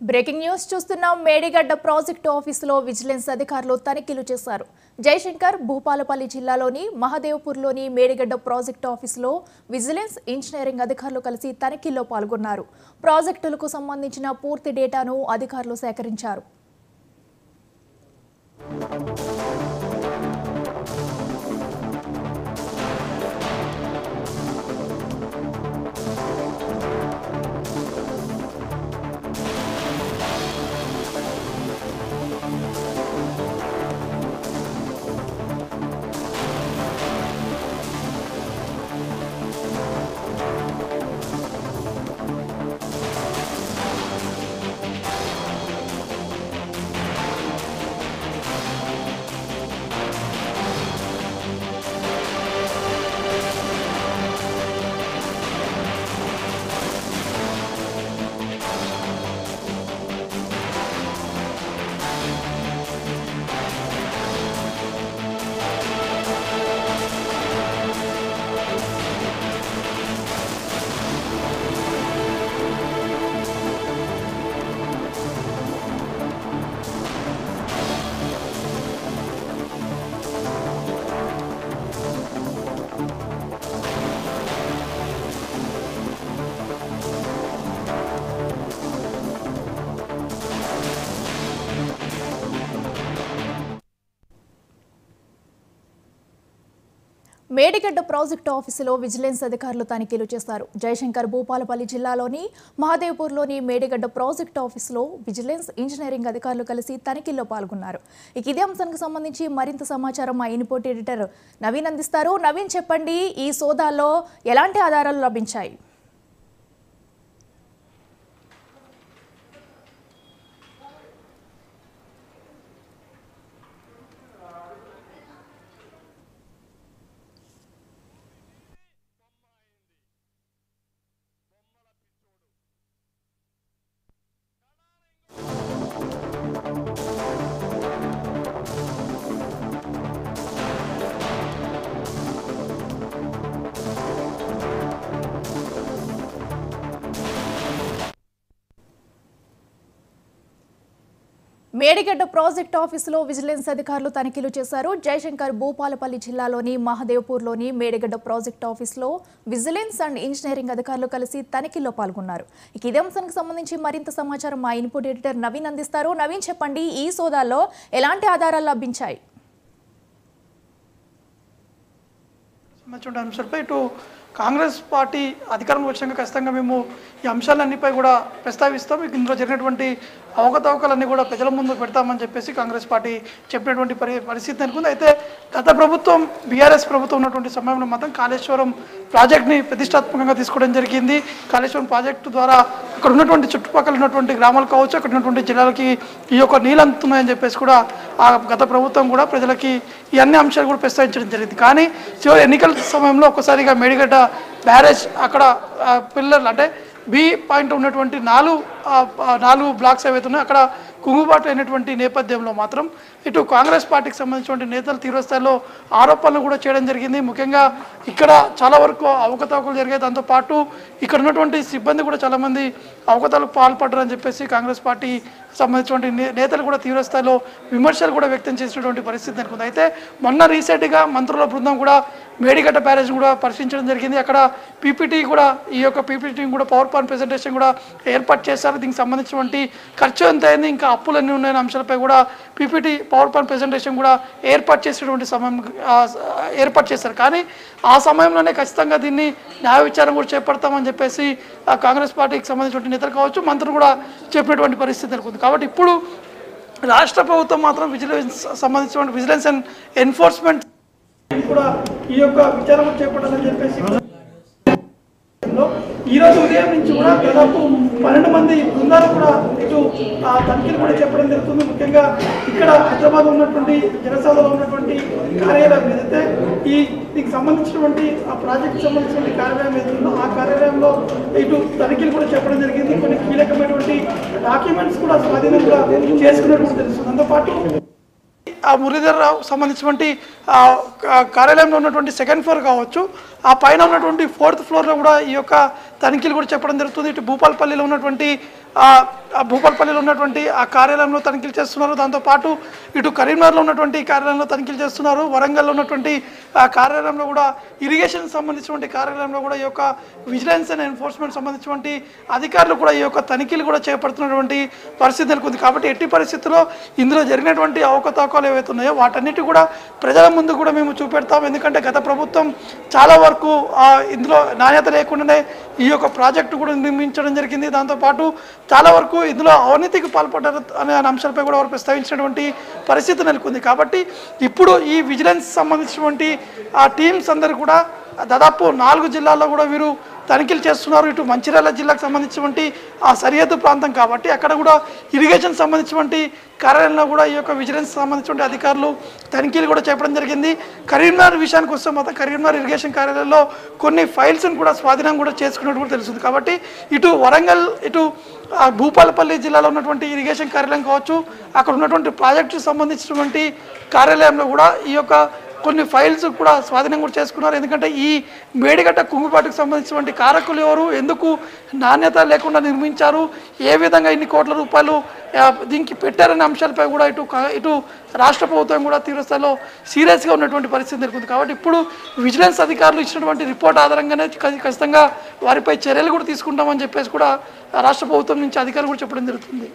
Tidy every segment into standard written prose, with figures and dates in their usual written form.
Breaking news చూస్తున్నాం. Medigadda project ఆఫీసులో vigilance అధికారులు తనిఖీలు చేశారు. జయశంకర్ భూపాలపల్లి జిల్లాలోని మహదేవ్పూర్లోని మేడిగడ్డ ప్రాజెక్టు ఆఫీసులో విజిలెన్స్ ఇంజనీరింగ్ అధికారులు కలిసి తనిఖీల్లో పాల్గొన్నారు. ప్రాజెక్టులకు సంబంధించిన పూర్తి డేటాను అధికారులు సేకరించారు. మేడిగడ్డ ప్రాజెక్టు ఆఫీసులో విజిలెన్స్ అధికారులు తనిఖీలు చేశారు. జయశంకర్ భూపాలపల్లి జిల్లాలోని మహదేవ్పూర్లోని మేడిగడ్డ ప్రాజెక్టు ఆఫీసులో విజిలెన్స్ ఇంజనీరింగ్ అధికారులు కలిసి తనిఖీల్లో పాల్గొన్నారు. ఇదే అంశానికి సంబంధించి మరింత సమాచారం మా ఇన్పుట్ ఎడిటర్ నవీన్ అందిస్తారు. నవీన్, చెప్పండి, ఈ సోదాల్లో ఎలాంటి ఆధారాలు లభించాయి? మేడిగడ్డ ప్రాజెక్టు ఆఫీసులో విజిలెన్స్ అధికారులు తనిఖీలు చేశారు. జయశంకర్ భూపాలపల్లి జిల్లాలోని మహదేవ్పూర్లోని మేడిగడ్డ ప్రాజెక్టు ఆఫీసులో విజిలెన్స్ అండ్ ఇంజనీరింగ్ అధికారులు కలిసి తనిఖీల్లో పాల్గొన్నారు. ఇదే అంశానికి సంబంధించి మరింత సమాచారం మా ఇన్పుట్ ఎడిటర్ నవీన్ అందిస్తారు. నవీన్, చెప్పండి, ఈ సోదాల్లో ఎలాంటి ఆధారాలు లభించాయి? ఇటు కాంగ్రెస్ పార్టీ అధికారంలో వచ్చాక ఖచ్చితంగా మేము ఈ అంశాలన్నిపై కూడా ప్రస్తావిస్తాం. ఇందులో జరిగినటువంటి అవకతవకలన్నీ కూడా ప్రజల ముందు పెడతామని చెప్పేసి కాంగ్రెస్ పార్టీ చెప్పినటువంటి పరిస్థితి అనుకుంది. అయితే గత ప్రభుత్వం బీఆర్ఎస్ ప్రభుత్వం ఉన్నటువంటి సమయంలో మాత్రం కాళేశ్వరం ప్రాజెక్ట్ని ప్రతిష్టాత్మకంగా తీసుకోవడం జరిగింది. కాళేశ్వరం ప్రాజెక్టు ద్వారా అక్కడ ఉన్నటువంటి చుట్టుపక్కల ఉన్నటువంటి గ్రామాలు కావచ్చు, అక్కడ ఉన్నటువంటి జిల్లాలకి ఈ యొక్క నీళ్ళు అందుతున్నాయని చెప్పేసి కూడా ఆ గత ప్రభుత్వం కూడా ప్రజలకి ఈ అన్ని అంశాలు కూడా ప్రస్తావించడం జరిగింది. కానీ చివరి ఎన్నికల సమయంలో ఒక్కసారిగా మేడిగడ్డ బ్యారేజ్ అక్కడ పిల్లర్లు అంటే బి పాయింట్ ఉన్నటువంటి నాలుగు బ్లాక్స్ ఏవైతే ఉన్నాయో అక్కడ కుంగుబాటు అయినటువంటి నేపథ్యంలో మాత్రం ఇటు కాంగ్రెస్ పార్టీకి సంబంధించినటువంటి నేతలు తీవ్రస్థాయిలో ఆరోపణలు కూడా చేయడం జరిగింది. ముఖ్యంగా ఇక్కడ చాలా వరకు అవకతవకలు జరిగాయి. దాంతోపాటు ఇక్కడ ఉన్నటువంటి సిబ్బంది కూడా చాలామంది అవకతవకలకు పాల్పడ్డారని చెప్పేసి కాంగ్రెస్ పార్టీ సంబంధించినటువంటి నేతలు కూడా తీవ్రస్థాయిలో విమర్శలు కూడా వ్యక్తం చేసినటువంటి పరిస్థితి అనుకుంది. అయితే మొన్న రీసెంట్గా మంత్రుల బృందం కూడా మేడిగడ్డ బ్యారేజ్ కూడా పరిశీలించడం జరిగింది. అక్కడ పీపీటీ కూడా ఈ యొక్క పీపీటీని కూడా పవర్ పాయింట్ ప్రెజెంటేషన్ కూడా ఏర్పాటు చేశారు. దీనికి సంబంధించినటువంటి ఖర్చు ఎంత అయింది, ఇంకా అప్పులన్నీ ఉన్నాయనే అంశాలపై కూడా పీపీటీ పవర్ పాయింట్ ప్రెజెంటేషన్ కూడా ఏర్పాటు చేసేటువంటి సమయం ఏర్పాటు చేశారు. కానీ ఆ సమయంలోనే ఖచ్చితంగా దీన్ని న్యాయ విచారణ కూడా చేపడతామని చెప్పేసి కాంగ్రెస్ పార్టీకి సంబంధించిన నేతలు కావచ్చు, మంత్రులు కూడా చెప్పినటువంటి పరిస్థితి అనుకుంది. కాబట్టి ఇప్పుడు రాష్ట్ర ప్రభుత్వం మాత్రం సంబంధించిన విజిలెన్స్ అండ్ ఎన్ఫోర్స్మెంట్ కూడా ఈ యొక్క విచారణ చేపట్టాలని చెప్పేసి ఈ రోజు ఉదయం నుంచి కూడా దాదాపు 12 మంది బృందాలు కూడా ఇటు తనిఖీలు కూడా చెప్పడం జరుగుతుంది. ముఖ్యంగా ఇక్కడ హైదరాబాద్ ఉన్నటువంటి జనసేనలో ఉన్నటువంటి కార్యాలయం ఏదైతే దీనికి సంబంధించినటువంటి ఆ ప్రాజెక్ట్ సంబంధించినటువంటి కార్యాలయం ఏదైతుందో ఆ కార్యాలయంలో ఇటు తనిఖీలు కూడా చెప్పడం జరిగింది. కొన్ని కీలకమైనటువంటి డాక్యుమెంట్స్ కూడా స్వాధీనంగా చేసుకున్నట్టు తెలుస్తుంది. దాంతోపాటు ఆ మురళీధర్ రావు సంబంధించినటువంటి కార్యాలయంలో ఉన్నటువంటి సెకండ్ ఫ్లోర్ కావచ్చు, ఆ పైన ఉన్నటువంటి 4th ఫ్లోర్లో కూడా ఈ యొక్క తనిఖీలు కూడా చెప్పడం జరుగుతుంది. ఇటు భూపాలపల్లిలో ఉన్నటువంటి భూపాలపల్లిలో ఉన్నటువంటి ఆ కార్యాలయంలో తనిఖీలు చేస్తున్నారు. దాంతోపాటు ఇటు కరీంనగర్లో ఉన్నటువంటి కార్యాలయంలో తనిఖీలు చేస్తున్నారు. వరంగల్లో ఉన్నటువంటి ఆ కార్యాలయంలో కూడా ఇరిగేషన్ సంబంధించినటువంటి కార్యాలయంలో కూడా ఈ యొక్క విజిలెన్స్ అండ్ ఎన్ఫోర్స్మెంట్ సంబంధించినటువంటి అధికారులు కూడా ఈ యొక్క తనిఖీలు కూడా చేపడుతున్నటువంటి పరిస్థితి నెలకొంది. కాబట్టి ఎట్టి పరిస్థితుల్లో ఇందులో జరిగినటువంటి అవకతవకలు ఏవైతే ఉన్నాయో వాటన్నిటి కూడా ప్రజల ముందు కూడా మేము చూపెడతాం. ఎందుకంటే గత ప్రభుత్వం చాలా వరకు ఇందులో నాణ్యత లేకుండానే ఈ యొక్క ప్రాజెక్టు కూడా నిర్మించడం జరిగింది. దాంతోపాటు చాలా వరకు ఇందులో అవినీతికి పాల్పడ్డారు అనే అంశాలపై కూడా వారు ప్రస్తావించినటువంటి పరిస్థితి నెలకొంది. కాబట్టి ఇప్పుడు ఈ విజిలెన్స్ సంబంధించినటువంటి ఆ టీమ్స్ అందరూ కూడా దాదాపు 4 జిల్లాల్లో కూడా వీరు తనిఖీలు చేస్తున్నారు. ఇటు మంచిర్యాల జిల్లాకు సంబంధించినటువంటి ఆ సరిహద్దు ప్రాంతం కాబట్టి అక్కడ కూడా ఇరిగేషన్ సంబంధించినటువంటి కార్యాలయంలో కూడా ఈ యొక్క విజిలెన్స్ సంబంధించినటువంటి అధికారులు తనిఖీలు కూడా చేపడం జరిగింది. కరీంనగర్ విషయానికి వస్తే మొత్తం కరీంనగర్ ఇరిగేషన్ కార్యాలయంలో కొన్ని ఫైల్స్ను కూడా స్వాధీనం కూడా చేసుకున్నట్టు కూడా తెలుస్తుంది. కాబట్టి ఇటు వరంగల్ ఇటు భూపాలపల్లి జిల్లాలో ఉన్నటువంటి ఇరిగేషన్ కార్యాలయం కావచ్చు, అక్కడ ఉన్నటువంటి ప్రాజెక్టుకు సంబంధించినటువంటి కార్యాలయంలో కూడా ఈ యొక్క కొన్ని ఫైల్స్ కూడా స్వాధీనం కూడా చేసుకున్నారు. ఎందుకంటే ఈ మేడిగడ్డ కుంగుబాటుకు సంబంధించినటువంటి కారకులు ఎవరు, ఎందుకు నాణ్యత లేకుండా నిర్మించారు, ఏ విధంగా ఇన్ని కోట్ల రూపాయలు దీనికి పెట్టారనే అంశాలపై కూడా ఇటు రాష్ట్ర ప్రభుత్వం కూడా తీవ్రస్థాయిలో సీరియస్గా ఉన్నటువంటి పరిస్థితి నెలకొంది. కాబట్టి ఇప్పుడు విజిలెన్స్ అధికారులు ఇచ్చినటువంటి రిపోర్ట్ ఆధారంగానే ఖచ్చితంగా వారిపై చర్యలు కూడా తీసుకుంటామని చెప్పేసి కూడా రాష్ట్ర ప్రభుత్వం నుంచి అధికారులు కూడా చెప్పడం జరుగుతుంది.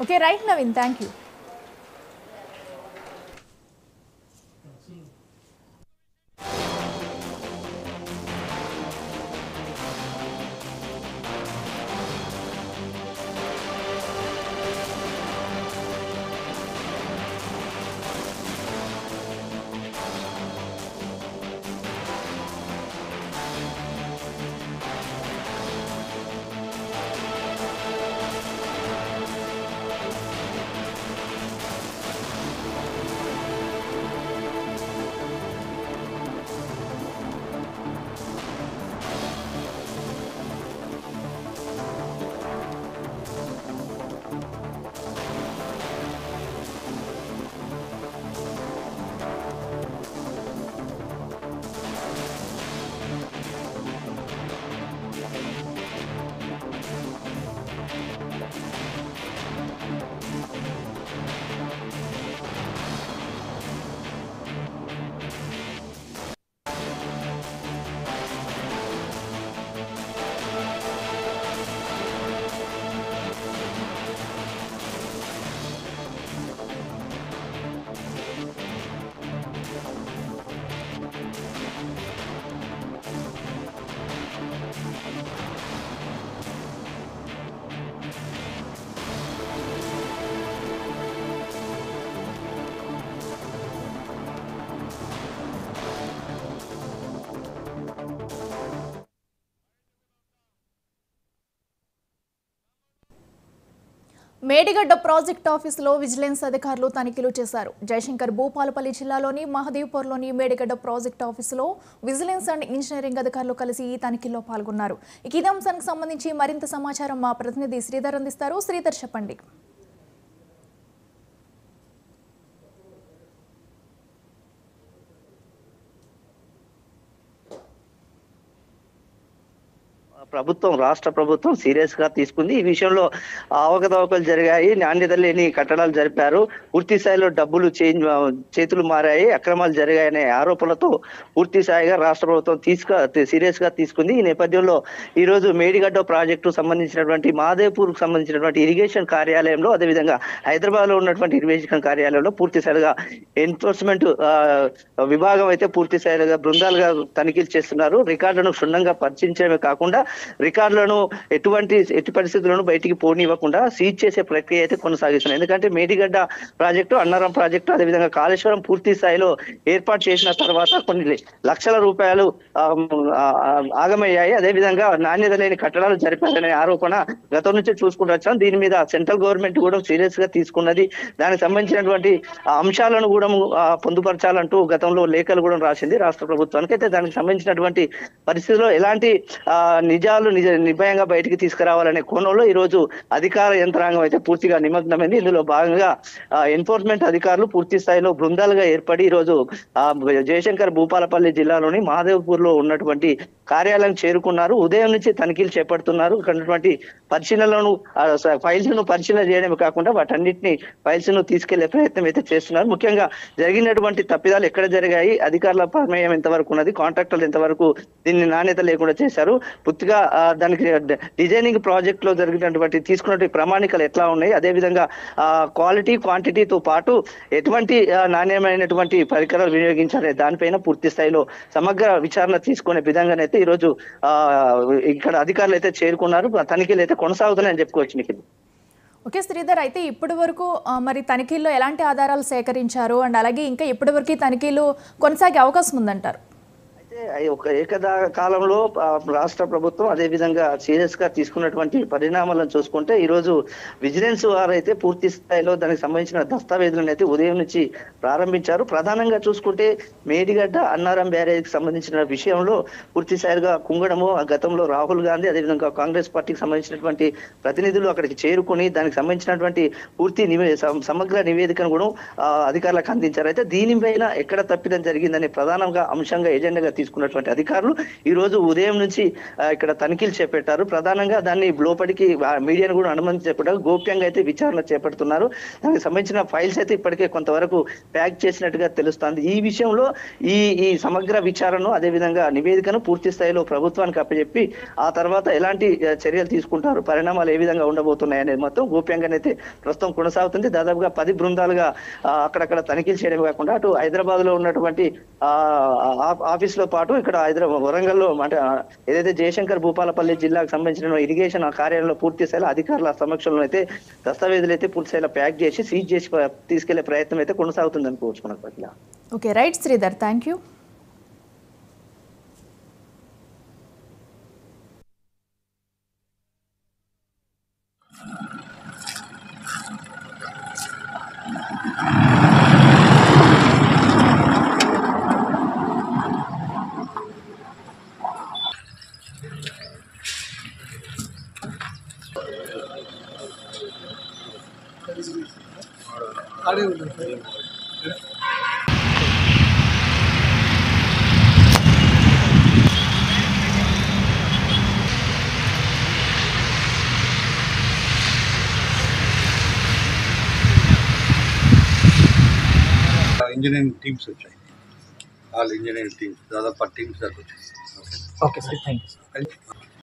Okay, right Naveen, thank you. Medigadda project ఆఫీసులో విజిలెన్స్ అధికారులు తనిఖీలు చేశారు. జయశంకర్ భూపాలపల్లి జిల్లాలోని మహదేవ్పూర్లోని మేడిగడ్డ ప్రాజెక్ట్ ఆఫీసులో విజిలెన్స్ అండ్ ఇంజనీరింగ్ అధికారులు కలిసి ఈ తనిఖీల్లో పాల్గొన్నారు. ఈ అంశానికి సంబంధించి మరింత సమాచారం మా ప్రతినిధి శ్రీధర్ అందిస్తారు. శ్రీధర్, చెప్పండి. రాష్ట్ర ప్రభుత్వం సీరియస్ గా తీసుకుంది. ఈ విషయంలో అవకతవకలు జరిగాయి, నాణ్యత లేని కట్టడాలు జరిపారు, పూర్తి స్థాయిలో డబ్బులు చేతులు మారాయి, అక్రమాలు జరిగాయనే ఆరోపణలతో పూర్తి స్థాయిగా రాష్ట్ర ప్రభుత్వం సీరియస్ గా తీసుకుంది. ఈ నేపథ్యంలో ఈ రోజు మేడిగడ్డ ప్రాజెక్టు సంబంధించినటువంటి మహదేవ్పూర్ సంబంధించినటువంటి ఇరిగేషన్ కార్యాలయంలో, అదేవిధంగా హైదరాబాద్ లో ఉన్నటువంటి ఇరిగేషన్ కార్యాలయంలో పూర్తి స్థాయిగా ఎన్ఫోర్స్మెంట్ విభాగం అయితే పూర్తి స్థాయిగా బృందాలుగా తనిఖీలు చేస్తున్నారు. రికార్డులను క్షుణ్ణంగా పరిశీలించడమే కాకుండా రికార్డులను ఎట్టి పరిస్థితులను బయటికి పోనివ్వకుండా సీజ్ చేసే ప్రక్రియ అయితే కొనసాగిస్తున్నారు. ఎందుకంటే మేడిగడ్డ ప్రాజెక్టు, అన్నారం ప్రాజెక్టు, అదేవిధంగా కాళేశ్వరం పూర్తి స్థాయిలో ఏర్పాటు చేసిన తర్వాత కొన్ని లక్షల రూపాయలు ఆగమయ్యాయి. అదేవిధంగా నాణ్యత లేని కట్టడాలు జరిపారనే ఆరోపణ గతం నుంచి చూసుకుంటూ వచ్చాం. దీని మీద సెంట్రల్ గవర్నమెంట్ కూడా సీరియస్ గా తీసుకున్నది. దానికి సంబంధించినటువంటి అంశాలను కూడా పొందుపరచాలంటూ గతంలో లేఖలు కూడా రాసింది రాష్ట్ర ప్రభుత్వానికి. అయితే దానికి సంబంధించినటువంటి పరిస్థితిలో ఎలాంటి నిజాలు నిర్భయంగా బయటికి తీసుకురావాలనే కోణంలో ఈ రోజు అధికార యంత్రాంగం అయితే పూర్తిగా నిమగ్నమైంది. ఇందులో భాగంగా ఎన్ఫోర్స్మెంట్ అధికారులు పూర్తి స్థాయిలో బృందాలుగా ఏర్పడి ఈ రోజు జయశంకర్ భూపాలపల్లి జిల్లాలోని మహాదేవ్పూర్ లో ఉన్నటువంటి కార్యాలయం చేరుకున్నారు. ఉదయం నుంచి తనిఖీలు చేపడుతున్నారు. ఇక్కడ ఉన్నటువంటి పరిశీలనలను ఫైల్స్ ను పరిశీలన చేయడమే కాకుండా వాటన్నిటిని ఫైల్స్ ను తీసుకెళ్లే ప్రయత్నం అయితే చేస్తున్నారు. ముఖ్యంగా జరిగినటువంటి తప్పిదాలు ఎక్కడ జరిగాయి, అధికారుల ప్రమేయం ఎంతవరకు ఉన్నది, కాంట్రాక్టర్లు ఎంతవరకు దీన్ని నాణ్యత లేకుండా చేశారు, పూర్తిగా దానికి డిజైనింగ్ ప్రాజెక్ట్ లో జరిగినటువంటి తీసుకున్నటువంటి ప్రామాణికలు ఎట్లా ఉన్నాయి, అదేవిధంగా క్వాలిటీ క్వాంటిటీతో పాటు ఎటువంటి నాణ్యమైనటువంటి పరికరాలు వినియోగించాలి దానిపైన పూర్తి స్థాయిలో సమగ్ర విచారణ తీసుకునే విధంగానైతే ఈ రోజు ఇక్కడ అధికారులు అయితే చేరుకున్నారు. తనిఖీలు అయితే కొనసాగుతున్నాయని చెప్పుకోవచ్చు. మీకు ఓకే శ్రీధర్, అయితే ఇప్పటి వరకు మరి తనిఖీల్లో ఎలాంటి ఆధారాలు సేకరించారు అండ్ అలాగే ఇంకా ఇప్పటి వరకు తనిఖీలు కొనసాగే అవకాశం ఉందంటారు? ఒక ఏకకాలంలో రాష్ట్ర ప్రభుత్వం అదే విధంగా సీరియస్ గా తీసుకున్నటువంటి పరిణామాలను చూసుకుంటే ఈ రోజు విజిలెన్స్ వారు అయితే పూర్తి స్థాయిలో దానికి సంబంధించిన దస్తావేజులను అయితే ఉదయం నుంచి ప్రారంభించారు. ప్రధానంగా చూసుకుంటే మేడిగడ్డ అన్నారం బ్యారేజ్కి సంబంధించిన విషయంలో పూర్తి స్థాయిగా కుంగడము గతంలో రాహుల్ గాంధీ అదేవిధంగా కాంగ్రెస్ పార్టీకి సంబంధించినటువంటి ప్రతినిధులు అక్కడికి చేరుకుని దానికి సంబంధించినటువంటి పూర్తి సమగ్ర నివేదికను కూడా అధికారులకు అందించారు. అయితే దీనిపైన ఎక్కడ తప్పిదం జరిగిందని ప్రధానంగా అంశంగా ఎజెండాగా తీసుకున్నటువంటి అధికారులు ఈ రోజు ఉదయం నుంచి ఇక్కడ తనిఖీలు చేపట్టారు. ప్రధానంగా దాన్ని లోపలికి మీడియాను కూడా అనుమతించకుండా గోప్యంగా అయితే విచారణ చేపడుతున్నారు. దానికి సంబంధించిన ఫైల్స్ అయితే ఇప్పటికే కొంతవరకు ప్యాక్ చేసినట్టుగా తెలుస్తుంది. ఈ విషయంలో ఈ సమగ్ర విచారణను అదేవిధంగా నివేదికను పూర్తి స్థాయిలో ప్రభుత్వానికి అప్పచెప్పి ఆ తర్వాత ఎలాంటి చర్యలు తీసుకుంటారు, పరిణామాలు ఏ విధంగా ఉండబోతున్నాయి అనేది మొత్తం గోప్యంగానైతే ప్రస్తుతం కొనసాగుతుంది. దాదాపుగా 10 బృందాలుగా అక్కడక్కడ తనిఖీలు చేయడమే కాకుండా అటు హైదరాబాద్ లో ఉన్నటువంటి ఆఫీస్ లో పాటు ఇక్కడ వరంగల్లో అంటే ఏదైతే జయశంకర్ భూపాలపల్లి జిల్లాకు సంబంధించిన ఇరిగేషన్ కార్యాలయంలో పూర్తి స్థాయిలో అధికారుల సమక్షంలో అయితే దస్తావేజులు అయితే పూర్తి స్థాయిలో ప్యాక్ చేసి సీజ్ చేసి తీసుకెళ్లే ప్రయత్నం అయితే కొనసాగుతుంది అనుకోవచ్చు మనకు. Okay right Sridhar, thank you. Engineering teams వచ్చాయి, ఆల్ ఇంజనీరింగ్ టీమ్స్ దాదాపు 10 టీమ్స్ దాకా వచ్చాయి. Okay sir, thank you.